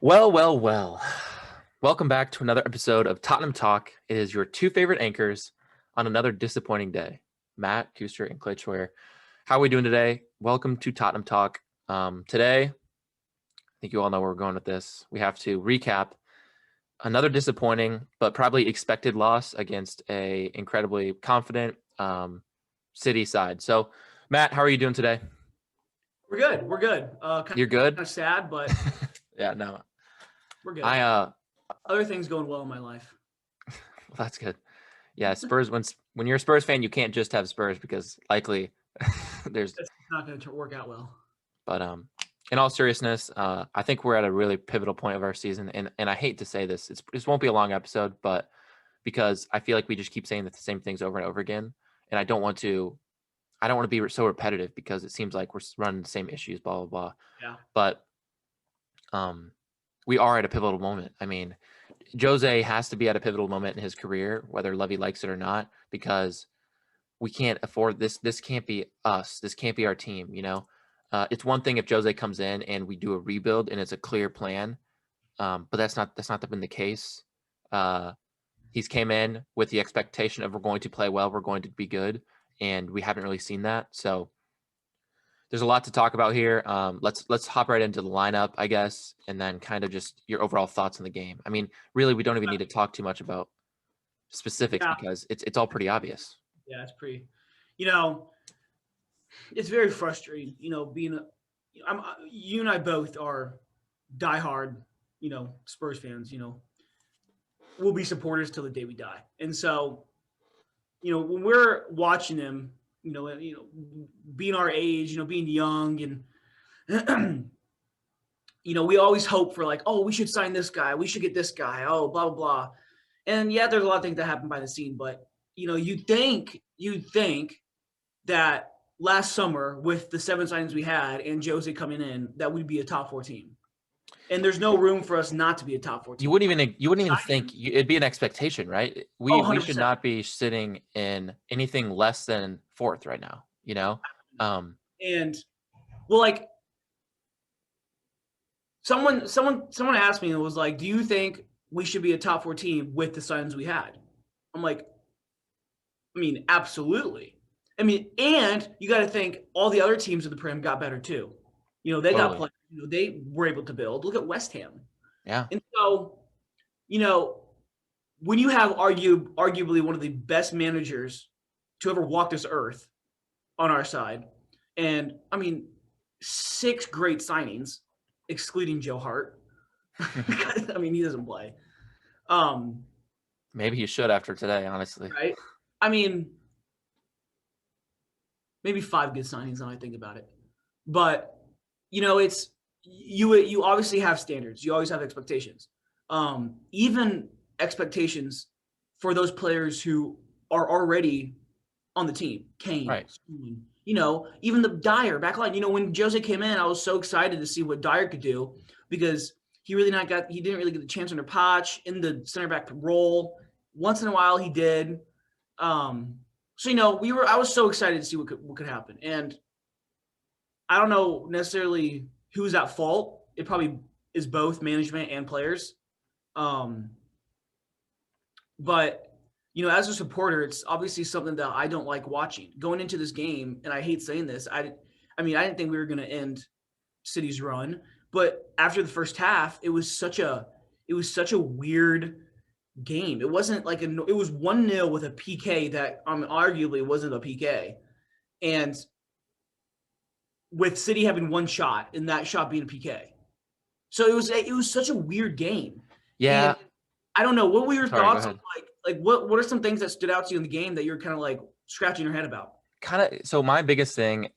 Well, well, well. Welcome back to another episode of Tottenham Talk. It is your two favorite anchors on another disappointing day. Matt Kuster and Clay Troyer. How are we doing today? Welcome to Tottenham Talk. Today, I think you all know where we're going with this. We have to recap another disappointing but probably expected loss against a incredibly confident City side. So, Matt, how are you doing today? We're good. We're good. You're good? Kind of sad, but Yeah, no. we're good. Well, Other things going well in my life. that's good. Yeah, Spurs. When you're a Spurs fan, you can't just have Spurs because likely there's. It's not going to work out well. But in all seriousness, I think we're at a really pivotal point of our season, and I hate to say this, this won't be a long episode, but because I feel like we just keep saying the same things over and over again, and I don't want to be so repetitive because it seems like we're running the same issues, blah blah blah. Yeah. But we are at a pivotal moment. I mean, Jose has to be at a pivotal moment in his career, whether Levy likes it or not, because we can't afford this. This can't be us. This can't be our team. It's one thing if Jose comes in and we do a rebuild and it's a clear plan, but that's not been the case. He's came in with the expectation of we're going to play well, we're going to be good, and we haven't really seen that. So there's a lot to talk about here. Let's hop right into the lineup, I guess, and then kind of just your overall thoughts on the game. I mean, really, we don't even need to talk too much about specifics because it's all pretty obvious. Yeah, it's pretty. It's very frustrating. You and I both are diehard, Spurs fans. We'll be supporters till the day we die, and so, when we're watching them, being our age, being young, and we always hope for like, oh, we should sign this guy, we should get this guy, oh, blah blah blah, and yeah, there's a lot of things that happen by the scene, but you'd think that last summer with the 7 signings we had and Jose coming in, that we'd be a top 4 team, and there's no room for us not to be a top 4 team. You wouldn't even think it'd be an expectation, right? We should not be sitting in anything less than 4th right now, And well, like someone asked me and was like, do you think we should be a top 4 team with the signings we had? I'm like, I mean, absolutely. I mean, and you got to think all the other teams in the Prem got better too. They got players. They were able to build. Look at West Ham. Yeah. And so, when you have arguably one of the best managers to ever walk this earth on our side, and I mean, 6 great signings, excluding Joe Hart. I mean, he doesn't play. Maybe he should after today, honestly. Right? I mean, maybe 5 good signings now I think about it. But, it's you obviously have standards. You always have expectations. Even expectations for those players who are already on the team. Kane, right. Even the Dyer back line. When Jose came in, I was so excited to see what Dyer could do because he didn't really get the chance under Poch in the center back role. Once in a while he did. I was so excited to see what could happen. And I don't know necessarily who's at fault. It probably is both management and players. But as a supporter, it's obviously something that I don't like watching. Going into this game, and I hate saying this, I didn't think we were going to end City's run, but after the first half, it was such a weird game. It wasn't like it was 1-0 with a PK that arguably wasn't a PK, and with City having one shot and that shot being a PK. So it was such a weird game. Yeah. And I don't know. What were your thoughts on like what are some things that stood out to you in the game that you're kind of like scratching your head about? So my biggest thing,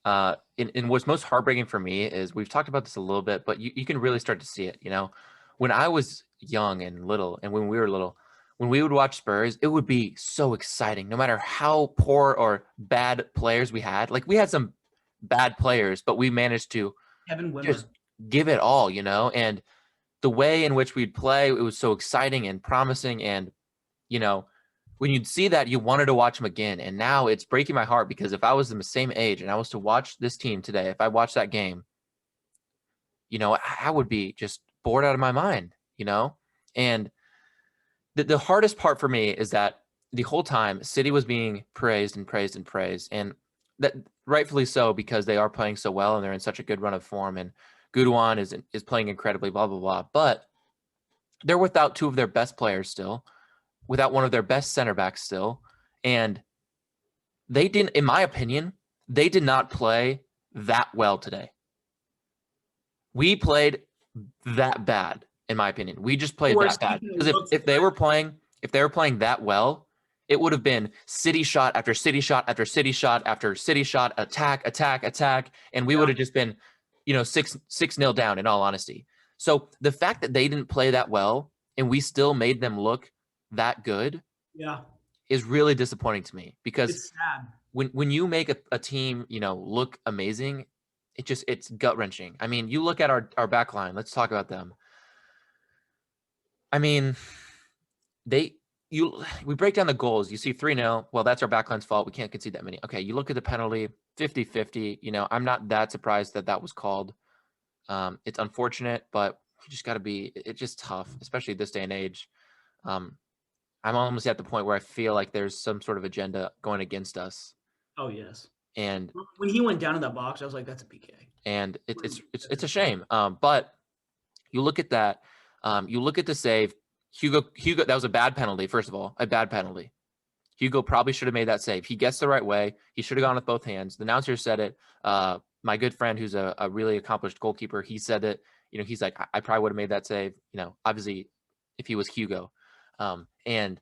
in what's most heartbreaking for me is we've talked about this a little bit, but you can really start to see it. When I was young and little, and when we were little, when we would watch Spurs, it would be so exciting, no matter how poor or bad players we had. Like we had some bad players, but we managed to just give it all, and the way in which we'd play, it was so exciting and promising. And, when you'd see that, you wanted to watch them again. And now it's breaking my heart because if I was the same age and I was to watch this team today, if I watched that game, I would be just bored out of my mind, you know? And the hardest part for me is that the whole time City was being praised and praised and praised, and that rightfully so, because they are playing so well and they're in such a good run of form, and Guduan is playing incredibly, blah blah blah. But they're without two of their best players still, without one of their best center backs still, and they didn't, in my opinion, they did not play that well today. We played that bad, in my opinion. We just played that bad. Because if they were playing that well, it would have been City shot after City shot after City shot after City shot, attack, attack, attack, and we would have just been, 6-0 down, in all honesty. So the fact that they didn't play that well and we still made them look that good, is really disappointing to me, because it's sad. When you make a team, look amazing, it's gut wrenching. I mean, you look at our back line. Let's talk about them. I mean, we break down the goals. You see 3-0. Well, that's our backline's fault. We can't concede that many. Okay, you look at the penalty, 50-50. I'm not that surprised that was called. It's unfortunate, but you just got to be. It's just tough, especially this day and age. I'm almost at the point where I feel like there's some sort of agenda going against us. Oh yes. And when he went down in that box, I was like, "That's a PK." And it's a shame. But you look at that. You look at the save. Hugo. That was a bad penalty. First of all, a bad penalty. Hugo probably should have made that save. He gets the right way. He should have gone with both hands. The announcer said it. My good friend, who's a really accomplished goalkeeper, he said it. He's like, I probably would have made that save. Obviously, if he was Hugo, and.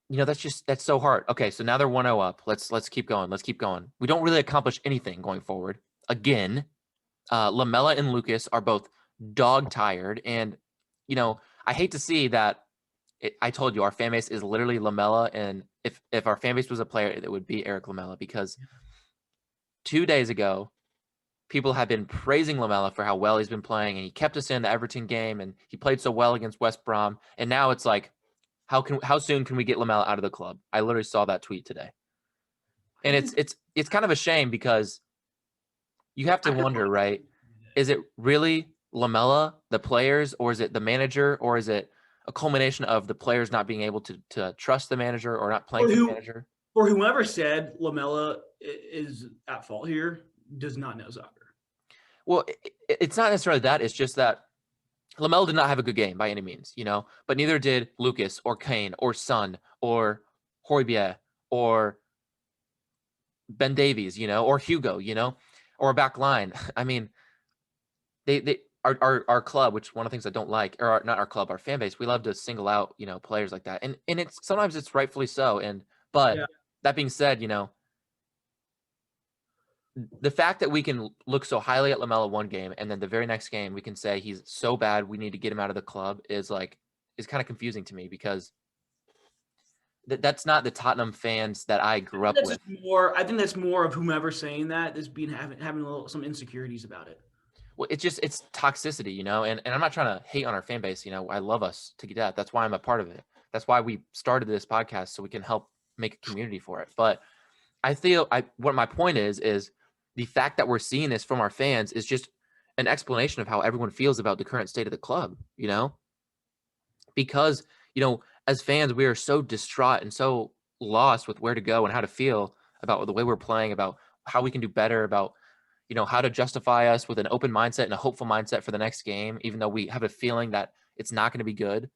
That's so hard. Okay, so now they're 1-0 up. Let's keep going. Let's keep going. We don't really accomplish anything going forward. Again, Lamela and Lucas are both dog tired, and I hate to see that. I told you our fan base is literally Lamela, and if our fan base was a player, it would be Eric Lamela, because 2 days ago, people have been praising Lamela for how well he's been playing, and he kept us in the Everton game, and he played so well against West Brom, and now it's like, how soon can we get Lamela out of the club? I literally saw that tweet today. And it's kind of a shame, because you have to wonder, right? Is it really Lamela, the players, or is it the manager, or is it a culmination of the players not being able to trust the manager or not playing for the manager? Or whoever said Lamela is at fault here does not know soccer. Well, it's not necessarily that. It's just that Lamela did not have a good game by any means, but neither did Lucas or Kane or Son or Højbjerg or Ben Davies, or Hugo, or a back line. I mean, our club, which one of the things I don't like, or not our club, our fan base, we love to single out, players like that. And it's sometimes it's rightfully so. But that being said, the fact that we can look so highly at Lamela one game, and then the very next game we can say he's so bad we need to get him out of the club is kind of confusing to me, because that's not the Tottenham fans that I grew up with. I think that's more of whomever saying that is having some insecurities about it. Well, it's toxicity, and I'm not trying to hate on our fan base. I love us to death. That's why I'm a part of it. That's why we started this podcast, so we can help make a community for it. But what my point is the fact that we're seeing this from our fans is just an explanation of how everyone feels about the current state of the club, because, as fans, we are so distraught and so lost with where to go and how to feel about the way we're playing, about how we can do better, about, how to justify us with an open mindset and a hopeful mindset for the next game, even though we have a feeling that it's not going to be good.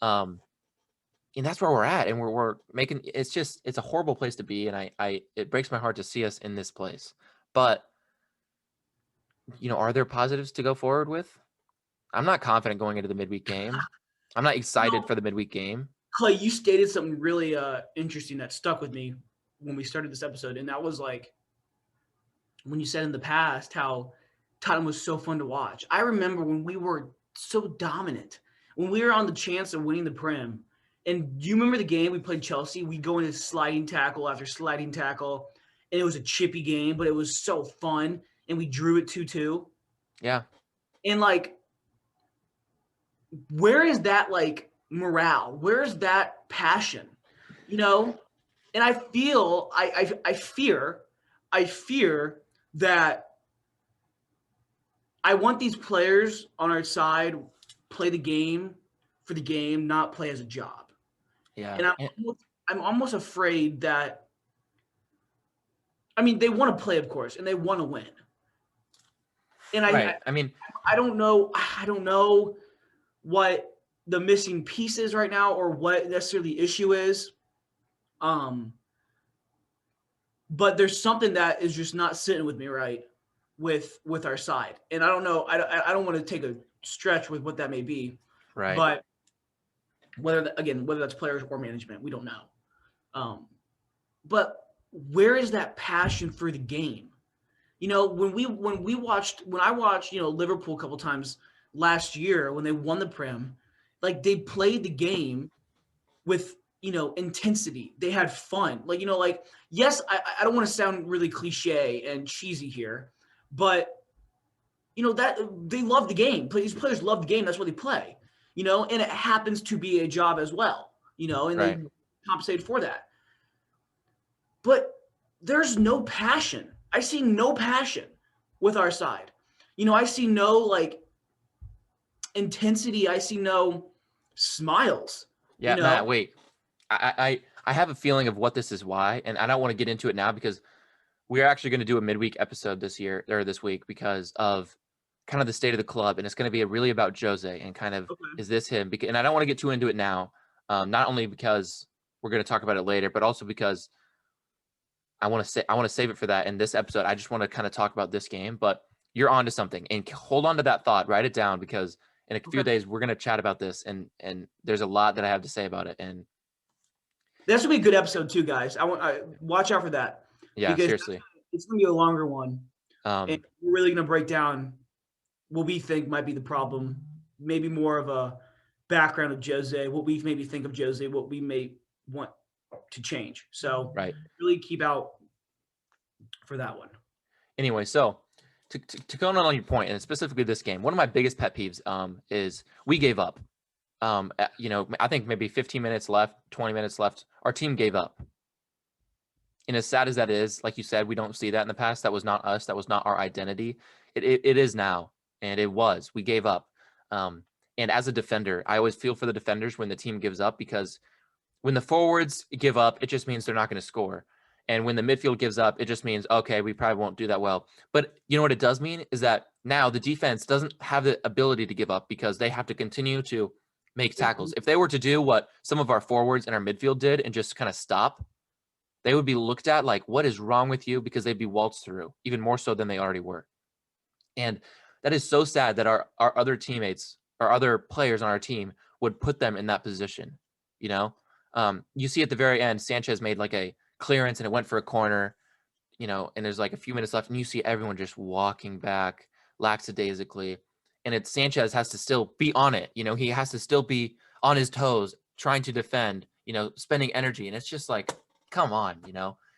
And that's where we're at. And we're making, it's a horrible place to be. And it breaks my heart to see us in this place. But, are there positives to go forward with? I'm not confident going into the midweek game. I'm not excited for the midweek game. Clay, you stated something really interesting that stuck with me when we started this episode. And that was when you said in the past how Tottenham was so fun to watch. I remember when we were so dominant, when we were on the chance of winning the Prem. And do you remember the game we played Chelsea? We go into sliding tackle after sliding tackle. And it was a chippy game, but it was so fun. And we drew it 2-2. Yeah. And where is that morale? Where is that passion? And I feel, I fear that I want these players on our side play the game for the game, not play as a job. Yeah. And I'm almost afraid that, I mean, they want to play, of course, and they want to win. And Right. I mean, I don't know what the missing piece is right now or what necessarily the issue is. But there's something that is just not sitting with me right with our side. And I don't know, I don't want to take a stretch with what that may be, right. but whether that's players or management, we don't know. But where is that passion for the game? You know, when I watched, Liverpool a couple times last year when they won the Prem, like they played the game with, intensity. They had fun. Like, yes, I don't want to sound really cliche and cheesy here, but that they love the game. These players love the game. That's what they play, and it happens to be a job as well, and Right. they compensate for that. But there's no passion. I see no passion with our side. I see no like intensity. I see no smiles. Yeah, Matt, wait. I have a feeling of what this is why, and I don't want to get into it now because we're actually going to do a midweek episode this week because of kind of the state of the club, and it's going to be really about Jose and kind of is this him? And I don't want to get too into it now, not only because we're going to talk about it later, but also because I want to save it for that in this episode. I just want to kind of talk about this game, but you're onto something, and hold on to that thought, write it down because in a few days we're going to chat about this, and there's a lot that I have to say about it, and this will be a good episode too, guys. Watch out for that. Yeah, because seriously. it's going to be a longer one. And Um, we're really going to break down what we think might be the problem, maybe more of a background of Jose, what we maybe think of Jose, what we may want to change. So right. really keep out for that one. Anyway, so to go on your point, and specifically this game, one of my biggest pet peeves is we gave up. I think maybe 15 minutes left, 20 minutes left. Our team gave up. And as sad as that is, like you said, we don't see that in the past. That was not us. That was not our identity. It is now, and it was. We gave up. And as a defender, I always feel for the defenders when the team gives up because when the forwards give up, it just means they're not going to score. And when the midfield gives up, it just means, okay, we probably won't do that well. But you know what it does mean is that now the defense doesn't have the ability to give up because they have to continue to make tackles. If they were to do what some of our forwards and our midfield did and just kind of stop, they would be looked at like, what is wrong with you? Because they'd be waltzed through even more so than they already were. And that is so sad that our other teammates or other players on our team would put them in that position. You see at the very end, Sanchez made like a clearance and it went for a corner, and there's like a few minutes left and you see everyone just walking back lackadaisically. And Sanchez has to still be on it. He has to still be on his toes, trying to defend, spending energy. And it's just like, come on,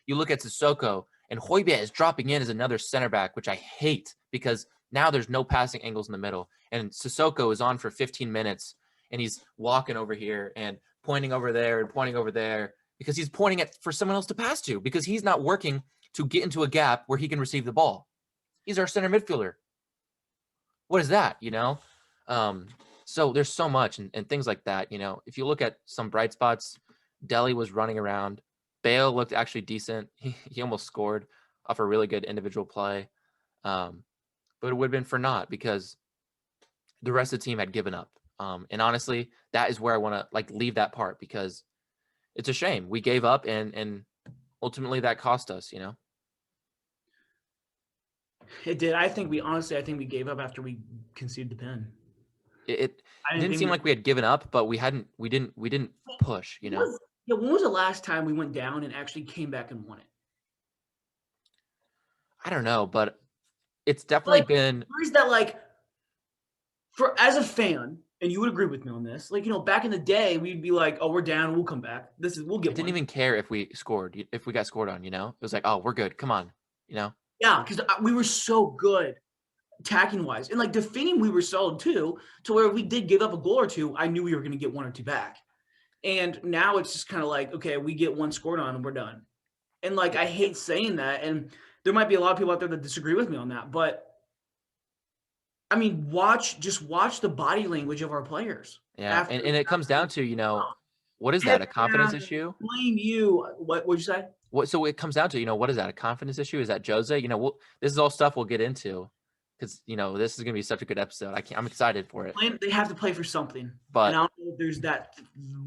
you look at Sissoko and Højbjerg is dropping in as another center back, which I hate because now there's no passing angles in the middle. And Sissoko is on for 15 minutes and he's walking over here and pointing over there and pointing over there because he's pointing at for someone else to pass to because he's not working to get into a gap where he can receive the ball. He's our center midfielder. What is that, So there's so much and things like that, If you look at some bright spots, Dele was running around. Bale looked actually decent. He almost scored off a really good individual play. But it would have been for naught because the rest of the team had given up. And honestly, that is where I want to leave that part because it's a shame. We gave up and ultimately that cost us, It did. I think we gave up after we conceded the pen. It didn't seem like we had given up, but we didn't push, Yeah, when was the last time we went down and actually came back and won it? I don't know, but it's definitely been. Where is that as a fan, and you would agree with me on this, back in the day, we'd be like, oh, we're down, we'll come back. We'll get. I didn't even care if we scored, if we got scored on, It was like, oh, we're good. Come on, Yeah, because we were so good attacking wise, and defending, we were solid too. To where we did give up a goal or two, I knew we were going to get one or two back. And now it's just kind of like, okay, we get one scored on and we're done. And I hate saying that, and there might be a lot of people out there that disagree with me on that, but I mean, watch the body language of our players. Yeah, and it comes down to, what is Head that, a confidence down, issue? blame you. What would you say? So it comes down to, what is that, a confidence issue? Is that Jose? This is all stuff we'll get into because, this is going to be such a good episode. I'm excited for it. They have to play for something. But and I don't know if there's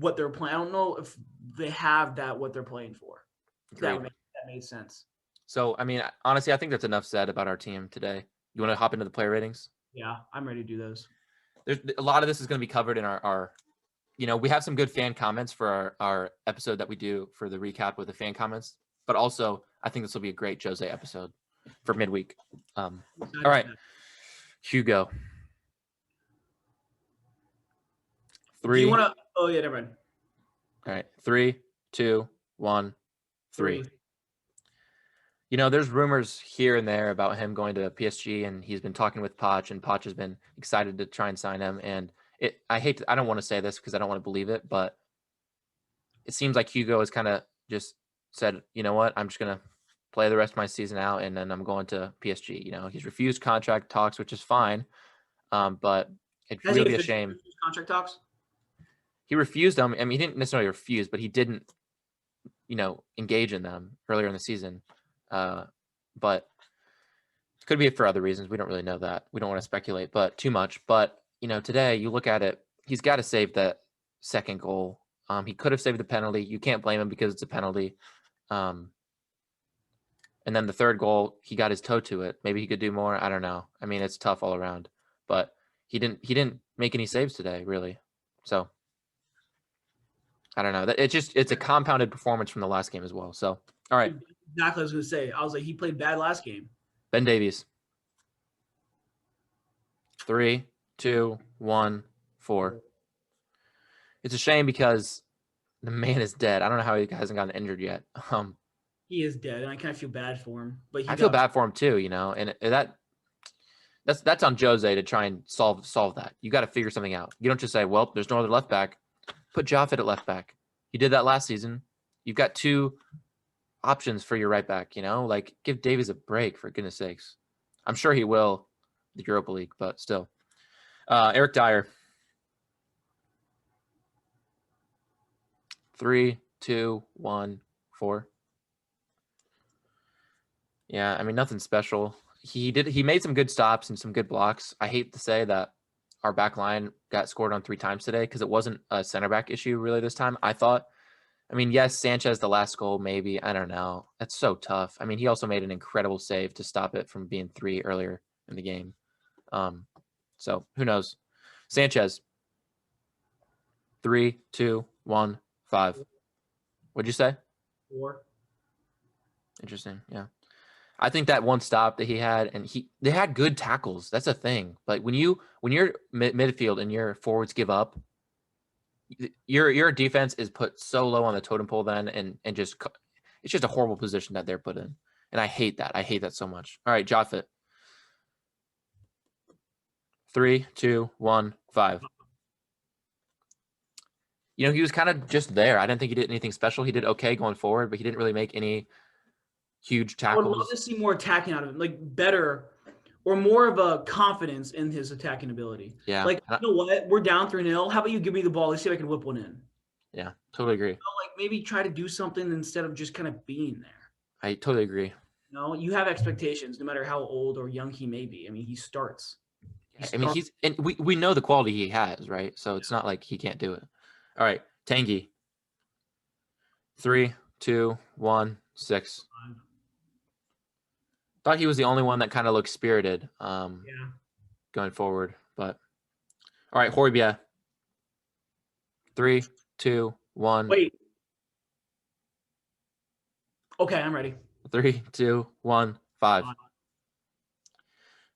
what they're playing. I don't know if they have what they're playing for. That made sense. So, I mean, honestly, I think that's enough said about our team today. You want to hop into the player ratings? Yeah, I'm ready to do those. There's a lot of this is going to be covered in our we have some good fan comments for our episode that we do for the recap with the fan comments, but also I think this will be a great Jose episode for midweek. All right, Hugo. 3. Do you want to? Oh yeah, never mind. All right, 3, 2, 1, 3. There's rumors here and there about him going to PSG, and he's been talking with Poch, and Poch has been excited to try and sign him. And I don't want to say this because I don't want to believe it, but it seems like Hugo has kind of just said, you know what, I'm just going to play the rest of my season out, and then I'm going to PSG. He's refused contract talks, which is fine, but it's really a shame. Contract talks? He refused them. I mean, he didn't necessarily refuse, but he didn't, engage in them earlier in the season. But it could be for other reasons. We don't really know that. We don't want to speculate, but too much. But today you look at it, he's got to save that second goal. He could have saved the penalty. You can't blame him because it's a penalty. And then the third goal, he got his toe to it. Maybe he could do more. I don't know. I mean, it's tough all around, but he didn't make any saves today, really. So I don't know. It's a compounded performance from the last game as well. So, all right. Exactly what I was going to say. I was like, he played bad last game. Ben Davies. 3, 2, 1, 4. It's a shame because the man is dead. I don't know how he hasn't gotten injured yet. He is dead, and I kind of feel bad for him. But I feel bad for him too, and that's on Jose to try and solve that. You got to figure something out. You don't just say, well, there's no other left back. Put Joffit at left back. You did that last season. You've got 2 options for your right back, like give Davies a break, for goodness sakes. I'm sure he will the Europa League, but still. Eric Dyer. 3, 2, 1, 4. Yeah, I mean, nothing special. He made some good stops and some good blocks. I hate to say that our back line got scored on 3 times today because it wasn't a center back issue really this time. I thought. I mean, yes, Sanchez, the last goal, maybe. I don't know. That's so tough. I mean, he also made an incredible save to stop it from being 3 earlier in the game. So who knows? Sanchez. 3, 2, 1, 5. What'd you say? 4. Interesting. Yeah. I think that one stop that he had, and they had good tackles. That's a thing. But when you're midfield and your forwards give up, your defense is put so low on the totem pole then, and just it's just a horrible position that they're put in, and I hate that. I hate that so much. All right, Joffit. 3, 2, 1, 5. He was kind of just there. I didn't think he did anything special. He did okay going forward, but he didn't really make any huge tackles. I would love to see more attacking out of him, like better or more of a confidence in his attacking ability. Yeah. Like, you know what? We're down 3-0. How about you give me the ball? Let's see if I can whip one in. Yeah, totally agree. Like maybe try to do something instead of just kind of being there. I totally agree. You have expectations no matter how old or young he may be. I mean, he starts. And we know the quality he has, right? So it's not like he can't do it. All right, Tanguy. 3, 2, 1, 6. Thought he was the only one that kind of looked spirited going forward. But all right, Højbjerg. 3, 2, 1. Wait. Okay, I'm ready. 3, 2, 1, 5.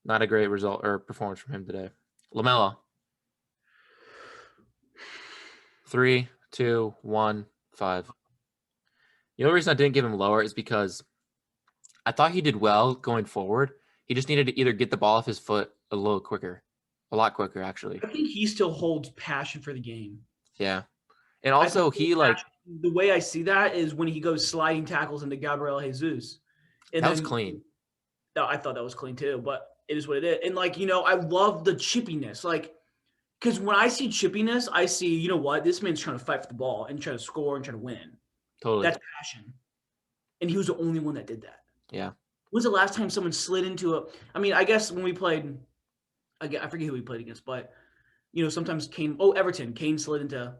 Not a great result or performance from him today. Lamela. 3, 2, 1, 5. The only reason I didn't give him lower is because I thought he did well going forward. He just needed to either get the ball off his foot a little quicker. A lot quicker, actually. I think he still holds passion for the game. Yeah. And also, the way I see that is when he goes sliding tackles into Gabriel Jesus. And that was clean. I thought that was clean too, but it is what it is. And like, I love the chippiness. Like, because when I see chippiness, I see, you know what? This man's trying to fight for the ball and try to score and try to win. Totally. That's passion. And he was the only one that did that. Yeah. When's the last time someone slid into a? I mean, I guess when we played, I forget who we played against, but sometimes Kane. Oh, Everton. Kane slid into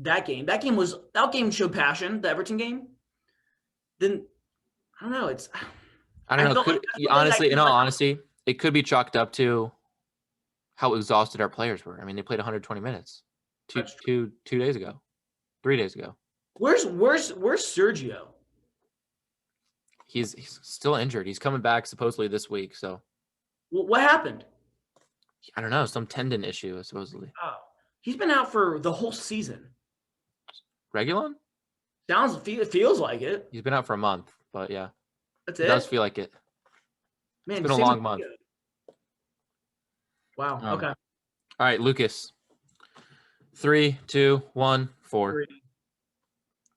that game. That game showed passion. The Everton game. Then I don't know. I don't know. Honestly, in all honesty, it could be chalked up to how exhausted our players were. I mean, they played 120 minutes 2 days ago, 3 days ago. Where's Sergio? He's still injured. He's coming back supposedly this week. So what happened? I don't know. Some tendon issue supposedly. Oh, he's been out for the whole season. Reguilon? Feels like it. He's been out for a month, but yeah, that's it does feel like it. Man, it's been a long month. Wow. Okay. All right, Lucas. 3, 2, 1, 4. 3.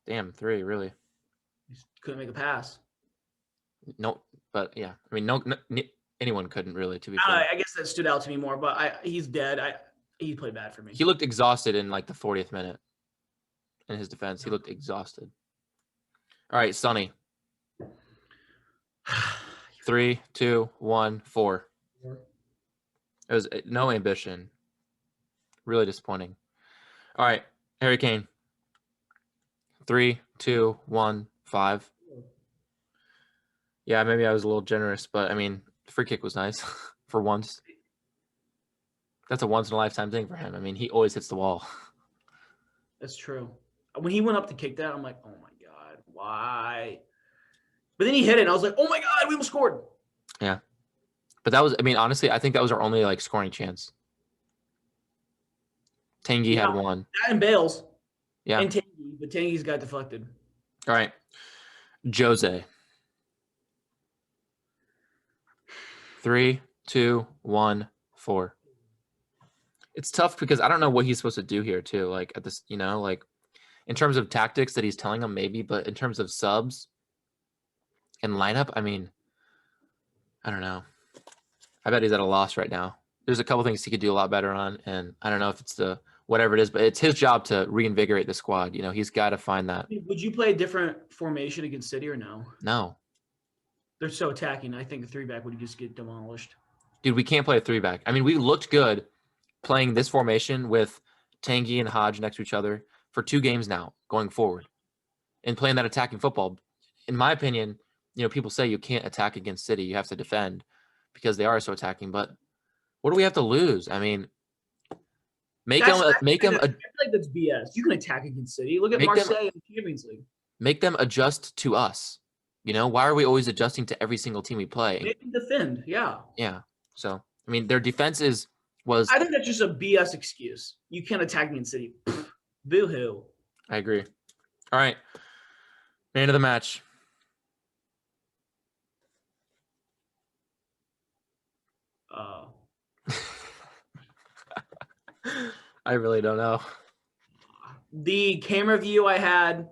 Damn, 3 really. He couldn't make a pass. No, but yeah, I mean, no anyone couldn't really. To be fair, I guess that stood out to me more. But he's dead. He played bad for me. He looked exhausted in like the 40th minute. In his defense, he looked exhausted. All right, Sonny. 3, 2, 1, 4. It was no ambition. Really disappointing. All right, Harry Kane. 3, 2, 1, 5. Yeah, maybe I was a little generous, but I mean, the free kick was nice for once. That's a once in a lifetime thing for him. I mean, he always hits the wall. That's true. When he went up to kick that, I'm like, oh my God, why? But then he hit it, and I was like, oh my God, we almost scored. Yeah. But that was, I mean, honestly, I think that was our only like scoring chance. Tanguy had one. That and Bales. Yeah. And Tanguy, but Tanguy's got deflected. All right. Jose. 3, 2, 1, 4. It's tough because I don't know what he's supposed to do here too. Like at this, like in terms of tactics that he's telling them maybe, but in terms of subs and lineup, I mean, I don't know. I bet he's at a loss right now. There's a couple things he could do a lot better on, and I don't know if it's the whatever it is, but it's his job to reinvigorate the squad. He's got to find that. Would you play a different formation against City or no? No. They're so attacking. I think the 3-back would just get demolished. Dude, we can't play a 3-back. I mean, we looked good playing this formation with Tanguy and Hodge next to each other for 2 games now going forward and playing that attacking football. In my opinion, people say you can't attack against City. You have to defend because they are so attacking. But what do we have to lose? I mean, make them. I feel like that's BS. You can attack against City. Look at Marseille in the Champions League. Make them adjust to us. Why are we always adjusting to every single team we play? Make them defend. Yeah. Yeah. So, I mean, their defense I think that's just a BS excuse. You can't attack against City. Boo-hoo. I agree. All right. Man of the match. I really don't know. The camera view I had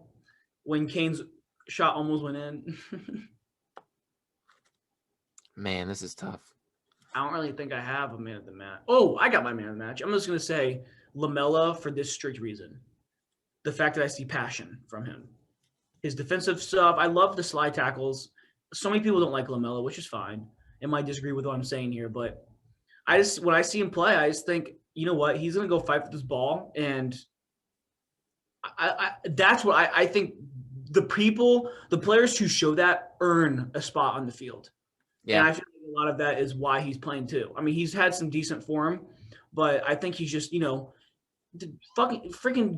when Kane's shot almost went in. Man, this is tough. I don't really think I have a man of the match. Oh, I got my man of the match. I'm just going to say Lamela for this strict reason. The fact that I see passion from him. His defensive stuff. I love the slide tackles. So many people don't like Lamela, which is fine. And might disagree with what I'm saying here. But when I see him play, I just think, you know what? He's going to go fight for this ball. And that's what I think the players who show that earn a spot on the field. Yeah. And I feel like a lot of that is why he's playing too. I mean, he's had some decent form, but I think he's just, freaking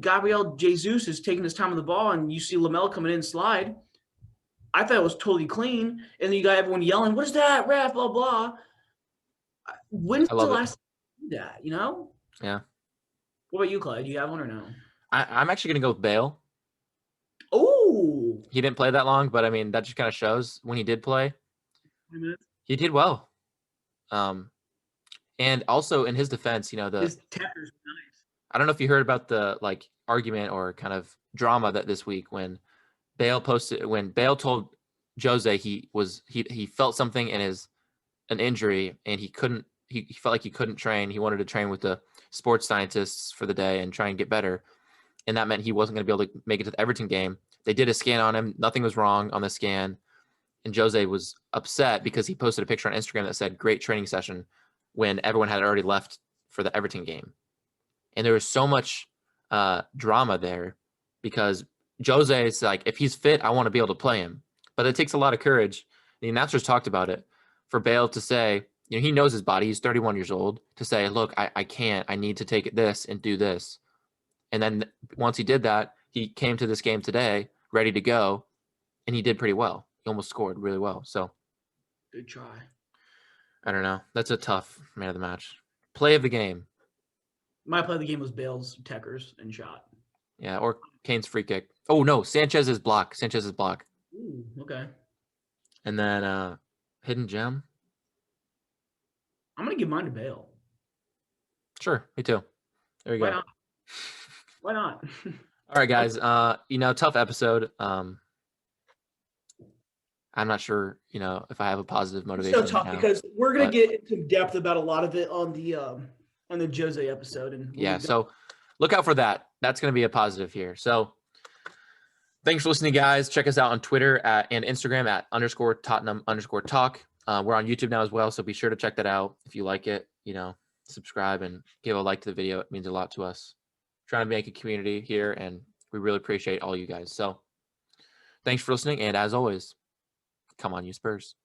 Gabriel Jesus is taking his time on the ball, and you see Lamela coming in and slide. I thought it was totally clean, and then you got everyone yelling, "What is that, ref?" Blah blah. When's the last time you do that? Yeah. What about you, Clyde? Do you have one or no? I'm actually gonna go with Bale. Oh. He didn't play that long, but I mean that just kind of shows when he did play. He did well. And also in his defense, his tackers were nice. I don't know if you heard about the argument or kind of drama that this week when Bale told Jose he felt something in his an injury and he felt like he couldn't train. He wanted to train with the sports scientists for the day and try and get better. And that meant he wasn't going to be able to make it to the Everton game. They did a scan on him. Nothing was wrong on the scan. And Jose was upset because he posted a picture on Instagram that said great training session when everyone had already left for the Everton game. And there was so much drama there because Jose is like, if he's fit, I want to be able to play him. But it takes a lot of courage. The announcers talked about it for Bale to say, he knows his body. He's 31 years old, to say, look, I can't. I need to take this and do this. And then once he did that, he came to this game today ready to go, and he did pretty well. He almost scored really well. So Good try. I don't know. That's a tough man of the match. Play of the game. My play of the game was Bale's Techers and shot. Yeah, or Kane's free kick. Oh, no, Sanchez's block. Ooh, okay. And then hidden gem. I'm going to give mine to Bale. Sure, me too. There you go. Why not? All right, guys. Tough episode. I'm not sure, if I have a positive motivation. So tough because we're going to get into depth about a lot of it on the Jose episode. And so look out for that. That's going to be a positive here. So thanks for listening, guys. Check us out on Twitter and Instagram at _Tottenham_Talk. We're on YouTube now as well, so be sure to check that out. If you like it, subscribe and give a like to the video. It means a lot to us. Trying to make a community here, and we really appreciate all you guys. So thanks for listening, and as always, come on, you Spurs.